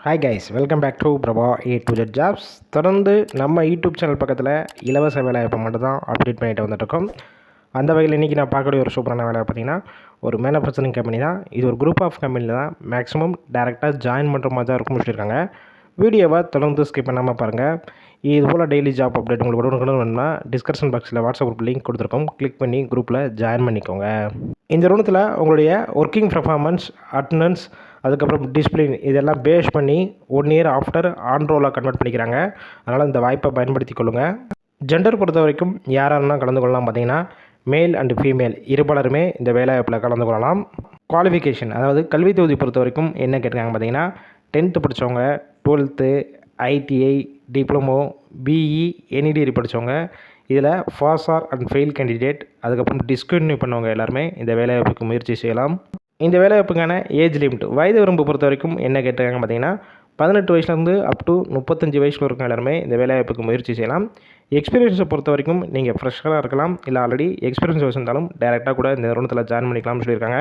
Hi guys, welcome back to Prabha A to Z jobs. தொடர்ந்து நம்ம YouTube channel பக்கத்தில் இலவச வேலைவாய்ப்பை மட்டும் தான் அப்டேட் பண்ணிட்டு வந்துட்டுருக்கோம். அந்த வகையில் இன்றைக்கி நான் பார்க்கக்கூடிய ஒரு சூப்பரான வேலை பார்த்திங்கன்னா ஒரு மேனுஃபேக்சரிங் கம்பெனி தான். இது ஒரு குரூப் ஆஃப் கம்பெனியில் தான் மேக்ஸிமம் டேரெக்டாக ஜாயின் பண்ணுற மாதிரி தான் இருக்கும்னு சொல்லியிருக்காங்க. வீடியோவை தொடர்ந்து ஸ்கிப் பண்ணாமல் பாருங்கள். இது போல் டெய்லி ஜாப் அப்டேட் உங்களுக்கு உடனுக்குடன் வேணும்னா டிஸ்கிரிப்ஷன் பாக்ஸில் வாட்ஸ்அப் குரூப் லிங்க் கொடுத்துருக்கோம். கிளிக் பண்ணி குரூப்பில் ஜாயின் பண்ணிக்கோங்க. இந்த நிறுவனத்தில் உங்களுடைய ஒர்க்கிங் பர்ஃபார்மன்ஸ், அட்டண்டன்ஸ், அதுக்கப்புறம் டிசிப்ளின் இதெல்லாம் பேஸ் பண்ணி 1 இயர் ஆஃப்டர் ஆன் ரோலாக கன்வெர்ட் பண்ணிக்கிறாங்க. அதனால் இந்த வாய்ப்பை பயன்படுத்தி கொள்ளுங்கள். ஜெண்டர் பொறுத்த வரைக்கும் யாரெல்லாம் கலந்து கொள்ளலாம் பார்த்தீங்கன்னா மேல் அண்டு ஃபீமேல் இருபாலருமே இந்த வேலைவாய்ப்பில் கலந்து கொள்ளலாம். குவாலிஃபிகேஷன், அதாவது கல்வி தொகுதி பொறுத்த வரைக்கும் என்ன கேட்டிருக்காங்க பார்த்தீங்கன்னா 10th படித்தவங்க, 12th, ITI, diploma, BE, any degree படித்தவங்க, இதில் pass or and fail candidate, அதுக்கப்புறம் டிஸ்கன்டினியூ பண்ணவங்க எல்லாருமே இந்த வேலைவாய்ப்புக்கு முயற்சி செய்யலாம். இந்த வேலைவாய்ப்புக்கான ஏஜ் லிமிட், வயது வரம்பு பொறுத்த வரைக்கும் என்ன கேட்டிருக்காங்க பார்த்தீங்கன்னா 18 வயசுலேருந்து அப் டு 35 வயசில் இருக்க எல்லாருமே இந்த வேலைவாய்ப்புக்கு முயற்சி செய்யலாம். எக்ஸ்பீரியன்ஸை பொறுத்த வரைக்கும் நீங்கள் ஃப்ரெஷ்ஷாக இருக்கலாம், இல்லை ஆல்ரெடி எக்ஸ்பீரியன்ஸ் வச்சுருந்தாலும் டேரெக்டாக கூட இந்த நிறுவனத்தில் ஜாயின் பண்ணிக்கலாம்னு சொல்லியிருக்காங்க.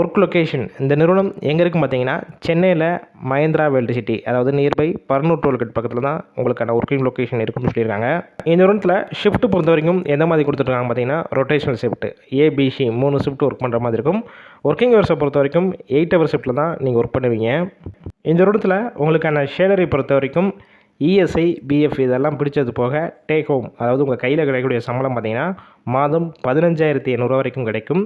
ஒர்க் லொக்கேஷன், இந்த நிறுவனம் எங்கே இருக்குன்னு பார்த்தீங்கன்னா சென்னையில் மஹேந்திரா வேர்ல்டு சிட்டி, அதாவது நியர்பை பர்னூர் டோல்கேட் பக்கத்தில் தான் உங்களுக்கான ஒர்க்கிங் லொக்கேஷன் இருக்குன்னு சொல்லியிருக்காங்க. இந்த நிறுவனத்தில் ஷிஃப்ட் பொறுத்த வரைக்கும் எந்த மாதிரி கொடுத்துருக்காங்க பார்த்தீங்கன்னா rotational shift, ABC 3 shift work பண்ணுற மாதிரி இருக்கும். ஒர்க்கிங் ஹவர்ஸை பொறுத்த வரைக்கும் 8 ஹவர் ஷிஃப்ட்டில் தான் நீங்கள் ஒர்க் பண்ணுவீங்க. இந்த நிறுவனத்தில் உங்களுக்கான சேலரி பொறுத்த வரைக்கும் ESI, BF இதெல்லாம் பிடிச்சது போக டேக் ஹோம், அதாவது உங்கள் கையில் கிடைக்கக்கூடிய சம்பளம் பார்த்தீங்கன்னா மாதம் 15,800 வரைக்கும் கிடைக்கும்.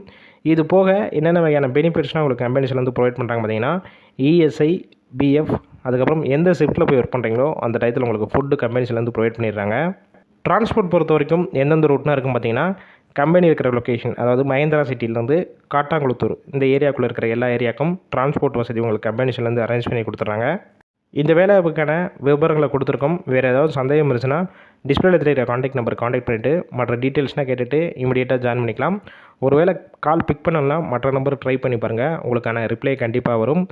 இது போக என்னென்ன வகையான பெனிஃபிட்ஸ்னால் உங்களுக்கு கம்பெனிஸ்லேருந்து ப்ரொவைட் பண்ணுறாங்க பார்த்தீங்கன்னா ESI, BF, அதுக்கப்புறம் எந்த ஷிஃப்ட்டில் போய் ஒர்க் பண்ணுறீங்களோ அந்த டயத்தில் உங்களுக்கு ஃபுட்டு கம்பெனிஸ்லேருந்து ப்ரொவைட் பண்ணிடுறாங்க. ட்ரான்ஸ்போர்ட் பொறுத்த வரைக்கும் எந்தெந்த ரூட்னா இருக்கும் பார்த்தீங்கன்னா கம்பெனி இருக்கிற லொக்கேஷன், அதாவது மஹேந்திரா சிட்டிலேருந்து காட்டாங்குளத்தூர் இந்த ஏரியாவுக்குள்ளே இருக்கிற எல்லா ஏரியாவுக்கும் டிரான்ஸ்போர்ட் வசதி உங்களுக்கு கம்பெனிஸ்லேருந்து அரேஞ்ச் பண்ணி கொடுத்துட்றாங்க. இந்த வேலைவாய்ப்புக்கான விவரங்களை கொடுத்துருக்கோம். வேறு ஏதாவது சந்தேகம் இருந்துச்சுன்னா டிஸ்பிளேல தெரியுற காண்டாக்ட் நம்பர் காண்டாக்ட் பண்ணிவிட்டு மற்ற டீட்டெயில்ஸ்னால் கேட்டுட்டு இமீடியட்டாக ஜாயின் பண்ணிக்கலாம். ஒருவேளை கால் பிக் பண்ணலாம் மற்ற நம்பர் ட்ரை பண்ணி பாருங்கள், உங்களுக்கான ரிப்ளை கண்டிப்பாக வரும்.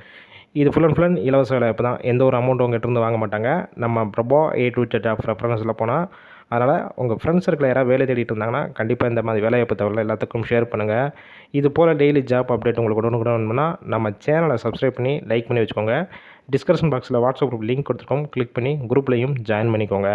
இது ஃபுல் அண்ட் இலவச வேலைவாய்ப்பு தான், எந்த ஒரு அமௌண்ட் உங்கள்கிட்ட இருந்து வாங்க மாட்டாங்க. நம்ம Prabha A to Z job ரெஃபரன்ஸில் போனால், அதனால் உங்கள் ஃப்ரெண்ட்ஸ் சர்க்கிள் யாராவது வேலை தேடிட்டு இருந்தாங்கன்னா கண்டிப்பாக இந்த மாதிரி வேலைவாய்ப்பு தகவல் எல்லாத்துக்கும் ஷேர் பண்ணுங்கள். இது போல் டெய்லி ஜாப் அப்டேட் உங்களுக்கு உடனுக்குடன் வேணும்னா நம்ம சேனலை சப்ஸ்கிரைப் பண்ணி லைக் பண்ணி வச்சுக்கோங்க. டிஸ்கிரிப்ஷன் பாக்ஸில் வாட்ஸ்அப் குரூப் லிங்க் கொடுத்துருக்கோம். கிளிக் பண்ணி குரூப்லேயும் ஜாயின் பண்ணிக்கோங்க.